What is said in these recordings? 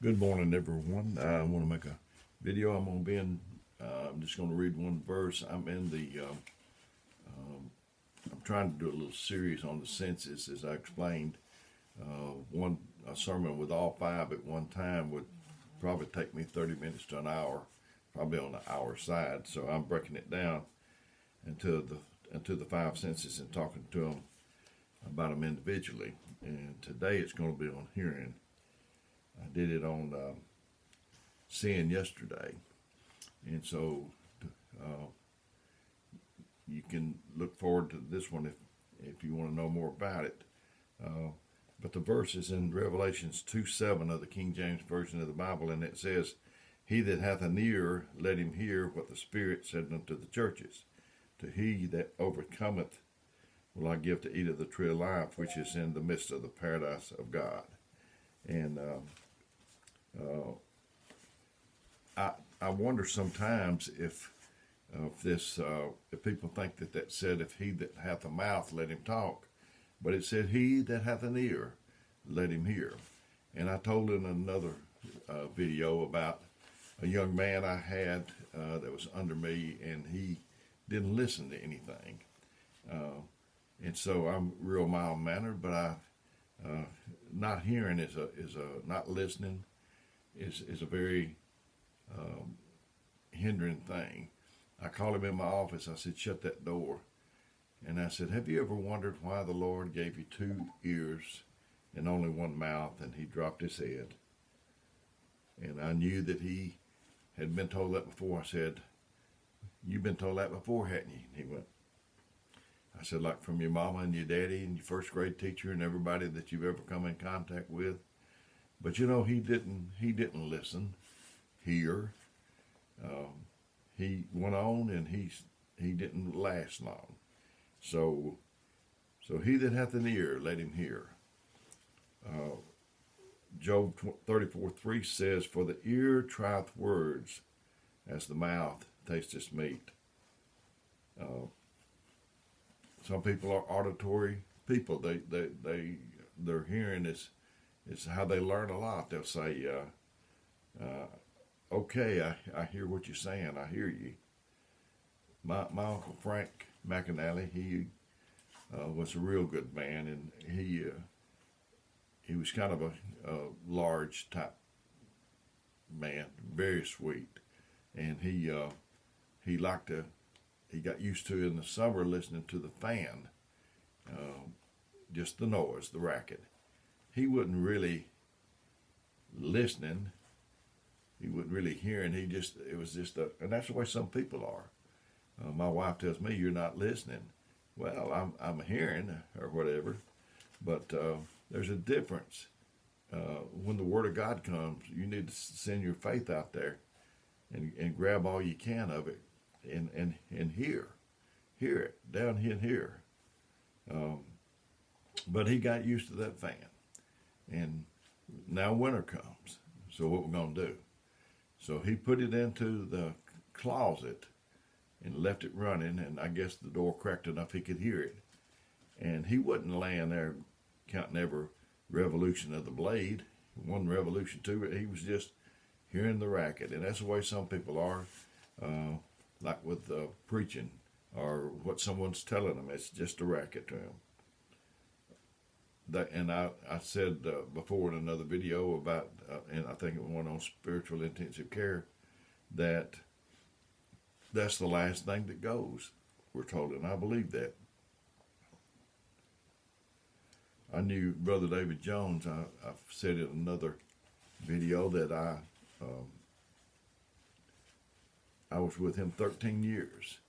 Good morning, everyone. I want to make a video. I'm just going to read one verse. I'm trying to do a little series on the senses, as I explained. A sermon with all five at one time would probably take me 30 minutes to an hour, probably on the hour side. So I'm breaking it down into the five senses and talking to them about them individually. And today it's going to be on hearing. I did it on seeing yesterday, and so you can look forward to this one if you want to know more about it. But the verse is in Revelations 2:7 of the King James Version of the Bible, and it says, "He that hath an ear, let him hear what the Spirit said unto the churches. To he that overcometh will I give to eat of the tree of life, which is in the midst of the paradise of God." And I wonder sometimes if people think that said, "If he that hath a mouth, let him talk," but it said, "He that hath an ear, let him hear." And I told in another video about a young man I had that was under me, and he didn't listen to anything, and so I'm real mild mannered, but not hearing is not listening is a very hindering thing. I called him in my office. I said, "Shut that door." And I said, "Have you ever wondered why the Lord gave you two ears and only one mouth?" And he dropped his head. And I knew that he had been told that before. I said, "You've been told that before, hadn't you?" And he went, I said, "Like from your mama and your daddy and your first grade teacher and everybody that you've ever come in contact with." But you know, he didn't listen, hear. He went on, and he didn't last long. So he that hath an ear, let him hear. Job 34:3 says, "For the ear trieth words, as the mouth tasteth meat." Some people are auditory people. Their hearing is how they learn a lot. They'll say, "Okay, I hear what you're saying. I hear you." My Uncle Frank McAnally, he was a real good man, and he was kind of a large type man, very sweet, and he got used to in the summer listening to the fan, just the noise, the racket. He wasn't really listening. He wasn't really hearing. It was just and that's the way some people are. My wife tells me, "You're not listening." Well, I'm hearing or whatever, but there's a difference. When the Word of God comes, you need to send your faith out there and grab all you can of it and hear it down in here. But he got used to that fan, and now winter comes. So what we're gonna do? So he put it into the closet and left it running, and I guess the door cracked enough he could hear it. And he wasn't laying there counting every revolution of the blade, one revolution, two. He was just hearing the racket, and that's the way some people are, like with preaching or what someone's telling them. It's just a racket to them. And I said before in another video about, and I think it was one on spiritual intensive care, that's the last thing that goes, we're told, and I believe that. I knew Brother David Jones. I've said in another video that I was with him 13 years,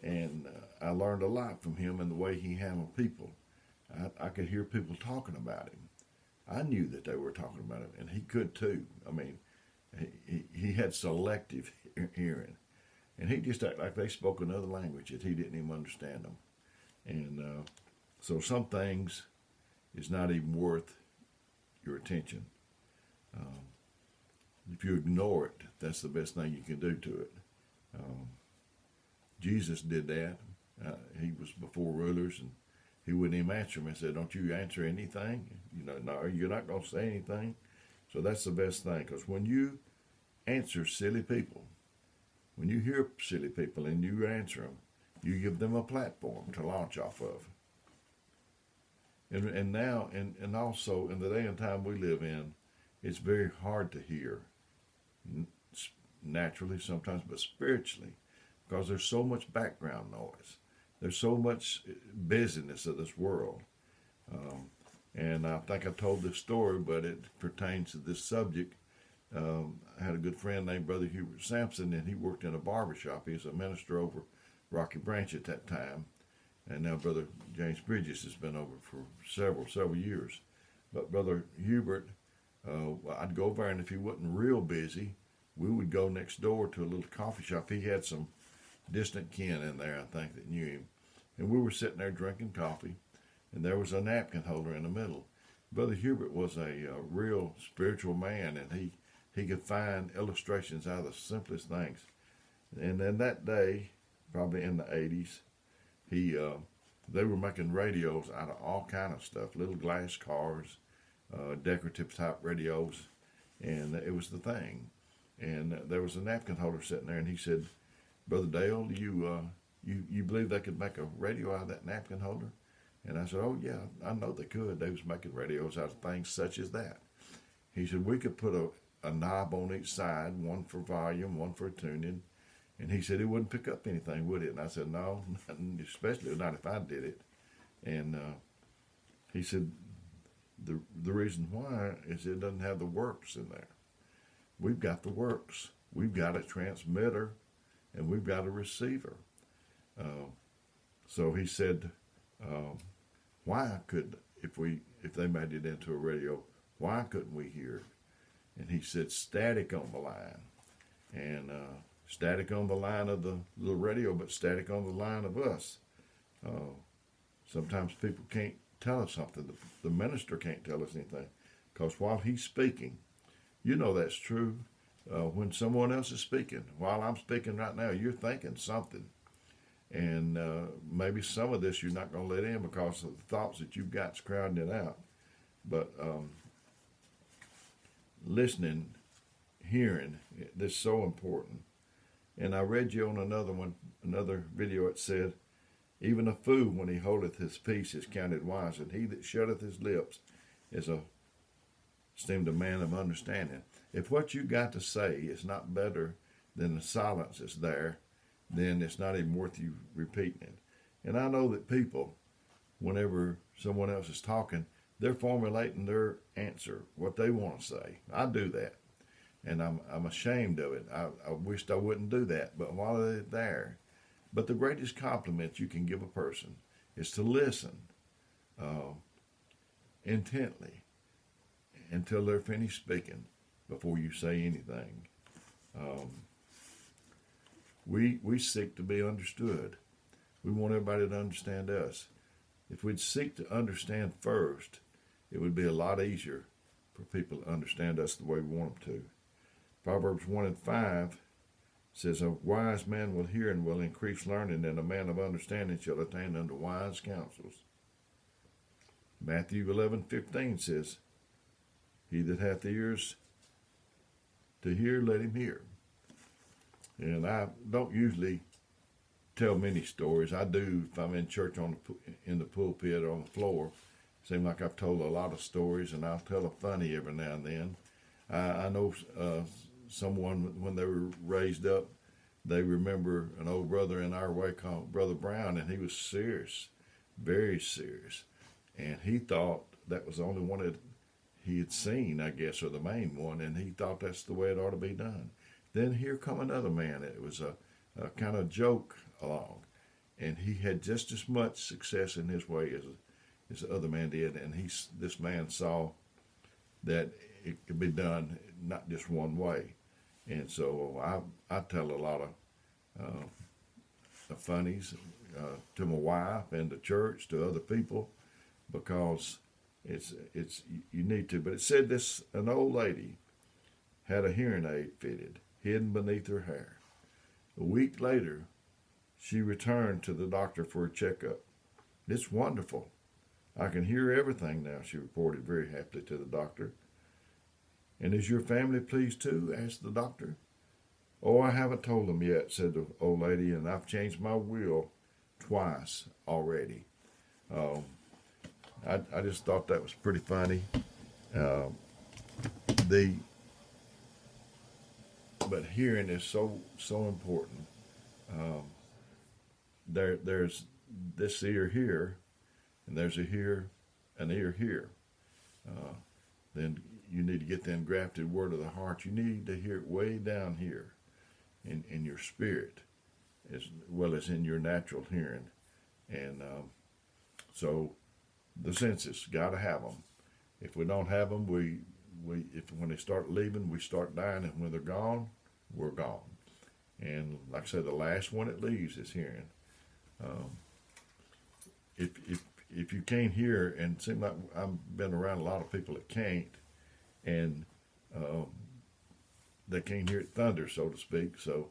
and I learned a lot from him and the way he handled people. I could hear people talking about him. I knew that they were talking about him, and he could too. I mean, he had selective hearing, and he just acted like they spoke another language that he didn't even understand them. And so some things is not even worth your attention. If you ignore it, that's the best thing you can do to it. Jesus did that. He was before rulers, and he wouldn't even answer them. He said, "Don't you answer anything? You know, no, you're not going to say anything." So that's the best thing, because when you answer silly people, when you hear silly people and you answer them, you give them a platform to launch off of. And now, and also in the day and time we live in, it's very hard to hear, naturally sometimes, but spiritually, because there's so much background noise. There's so much busyness of this world. And I think I told this story, but it pertains to this subject. I had a good friend named Brother Hubert Sampson, and he worked in a barbershop. He was a minister over Rocky Branch at that time. And now Brother James Bridges has been over for several years. But Brother Hubert, I'd go over, and if he wasn't real busy, we would go next door to a little coffee shop. He had some distant kin in there, I think, that knew him. And we were sitting there drinking coffee, and there was a napkin holder in the middle. Brother Hubert was a real spiritual man, and he could find illustrations out of the simplest things. And then that day, probably in the 80s, they were making radios out of all kind of stuff, little glass cars, decorative type radios, and it was the thing. And there was a napkin holder sitting there, and he said, "Brother Dale, you believe they could make a radio out of that napkin holder?" And I said, "Oh yeah, I know they could. They was making radios out of things such as that." He said, "We could put a knob on each side, one for volume, one for tuning." And he said, "It wouldn't pick up anything, would it?" And I said, "No, especially not if I did it." And he said, the reason why is it doesn't have the works in there. We've got the works. We've got a transmitter, and we've got a receiver. So he said, why could, if they made it into a radio, why couldn't we hear it? And he said, static on the line. And static on the line of the little radio, but static on the line of us. Sometimes people can't tell us something. The minister can't tell us anything, because while he's speaking, you know that's true. When someone else is speaking, while I'm speaking right now, you're thinking something. And maybe some of this you're not going to let in because of the thoughts that you've got's crowding it out. But listening, hearing, this is so important. And I read you on another video, it said, "Even a fool, when he holdeth his peace, is counted wise, and he that shutteth his lips is esteemed a man of understanding." If what you got to say is not better than the silence that's there, then it's not even worth you repeating it. And I know that people, whenever someone else is talking, they're formulating their answer, what they want to say. I do that. And I'm ashamed of it. I wished I wouldn't do that, but while they're there. But the greatest compliment you can give a person is to listen intently until they're finished speaking before you say anything. We seek to be understood. We want everybody to understand us. If we'd seek to understand first, it would be a lot easier for people to understand us the way we want them to. Proverbs 1:5 says, "A wise man will hear and will increase learning, and a man of understanding shall attain unto wise counsels." Matthew 11:15 says, "He that hath ears to hear, let him hear." And I don't usually tell many stories. I do if I'm in church in the pulpit or on the floor. Seems like I've told a lot of stories, and I'll tell a funny every now and then. I know someone, when they were raised up, they remember an old brother in our way called Brother Brown, and he was serious, very serious. And he thought that was the only one that he had seen, I guess, or the main one, and he thought that's the way it ought to be done. Then here come another man. It was a kind of joke along, and he had just as much success in his way as the other man did. And this man saw that it could be done not just one way. And so I tell a lot of funnies to my wife and to church, to other people, because it's you need to. But it said an old lady had a hearing aid fitted, hidden beneath her hair. A week later, she returned to the doctor for a checkup. "It's wonderful. I can hear everything now," she reported very happily to the doctor. And is your family pleased too? Asked the doctor. Oh, I haven't told them yet, said the old lady, and I've changed my will twice already. I just thought that was pretty funny. Uh, but hearing is so important. There's this ear here, and there's an ear here. Then you need to get the engrafted word of the heart. You need to hear it way down here in your spirit, as well as in your natural hearing. And so the senses, got to have them. If we don't have them, when they start leaving, we start dying, and when they're gone, we're gone. And like I said, the last one it leaves is hearing. If you can't hear, and it seems like I've been around a lot of people that can't, and they can't hear it thunder, so to speak. So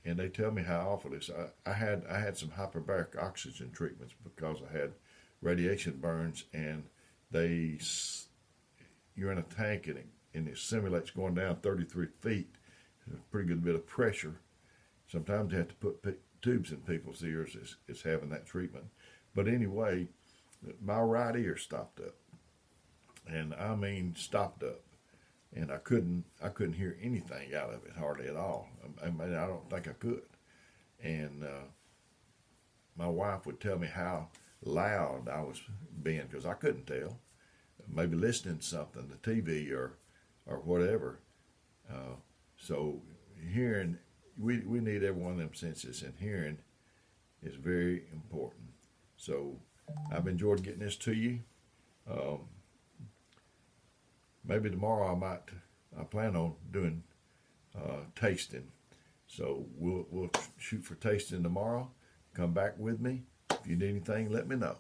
and they tell me how awful it is. I had some hyperbaric oxygen treatments because I had radiation burns, and you're in a tank, and it simulates going down 33 feet, a pretty good bit of pressure. Sometimes they have to put tubes in people's ears is having that treatment. But anyway, my right ear stopped up, and I mean stopped up, and I couldn't hear anything out of it hardly at all. I mean, I don't think I could. And my wife would tell me how loud I was being, because I couldn't tell. Maybe listening to something, the TV or whatever. So hearing, we need every one of them senses, and hearing is very important. So I've enjoyed getting this to you. Maybe tomorrow I plan on doing tasting. So we'll shoot for tasting tomorrow. Come back with me. If you need anything, let me know.